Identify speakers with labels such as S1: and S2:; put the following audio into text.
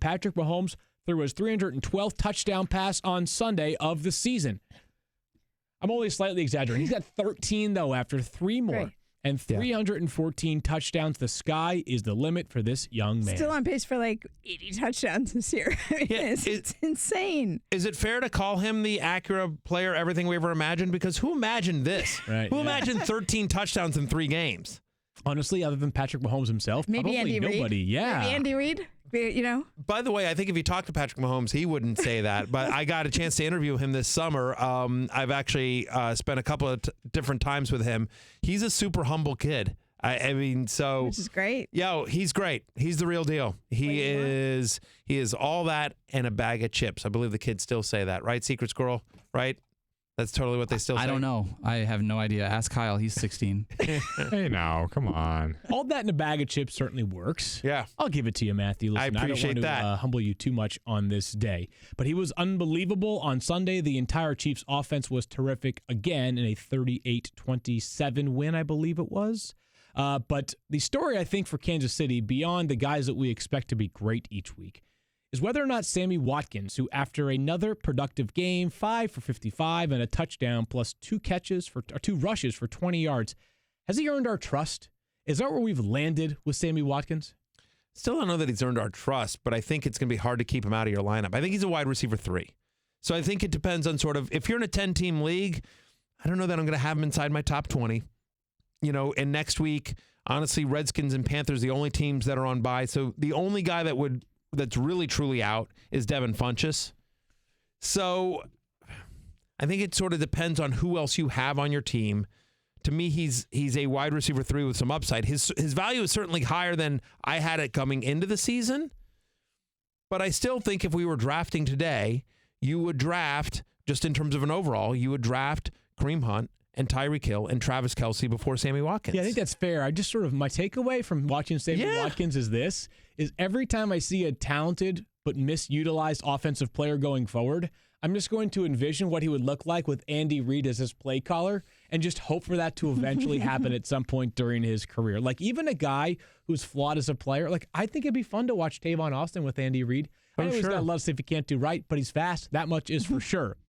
S1: Patrick Mahomes threw his 312th touchdown pass on Sunday of the season. I'm only slightly exaggerating. He's got 13, though, after 3 more.
S2: Right.
S1: And 314 touchdowns. The sky is the limit for this young man.
S2: Still on pace for like 80 touchdowns this year. It's insane.
S3: Is it fair to call him the accurate player, everything we ever imagined? Because who imagined this?
S1: Right,
S3: who imagined 13 touchdowns in 3 games?
S1: Honestly, other than Patrick Mahomes himself,
S2: Maybe
S1: probably
S2: Andy
S1: nobody.
S2: Reid.
S1: Yeah.
S2: Maybe Andy Reid. You know.
S3: By the way, I think if you talk to Patrick Mahomes, he wouldn't say that. But I got a chance to interview him this summer. I've actually spent a couple of different times with him. He's a super humble kid. I mean, so
S2: Which is great.
S3: Yo, he's great. He's the real deal. He is all that and a bag of chips. I believe the kids still say that, right? Secret squirrel, right? That's totally what they still say.
S4: I don't know. I have no idea. Ask Kyle. He's 16.
S5: Hey, now, come on.
S1: All that in a bag of chips certainly works.
S3: Yeah.
S1: I'll give it to you, Matthew. Listen,
S3: I appreciate
S1: don't want
S3: that.
S1: to humble you too much on this day. But he was unbelievable on Sunday. The entire Chiefs offense was terrific again in a 38-27 win, I believe it was. But the story, I think, for Kansas City, beyond the guys that we expect to be great each week, is whether or not Sammy Watkins, who after another productive game, 5 for 55 and a touchdown plus 2 rushes for 20 yards, has he earned our trust? Is that where we've landed with Sammy Watkins?
S3: Still don't know that he's earned our trust, but I think it's going to be hard to keep him out of your lineup. I think he's a wide receiver 3. So I think it depends on sort of, if you're in a 10-team league, I don't know that I'm going to have him inside my top 20. You know, and next week, honestly, Redskins and Panthers, the only teams that are on bye. So the only guy that's really truly out is Devin Funchess. So I think it sort of depends on who else you have on your team. To me, he's a wide receiver 3 with some upside. His value is certainly higher than I had it coming into the season. But I still think if we were drafting today, you would draft, just in terms of an overall, you would draft Kareem Hunt and Tyreek Hill and Travis Kelce before Sammy Watkins.
S1: Yeah, I think that's fair. I just my takeaway from watching Sammy Watkins is every time I see a talented but misutilized offensive player going forward, I'm just going to envision what he would look like with Andy Reid as his play caller and just hope for that to eventually happen at some point during his career. Like, even a guy who's flawed as a player, like, I think it'd be fun to watch Tavon Austin with Andy Reid. I know he's got a lot of stuff he can't do right, but he's fast. That much is for sure.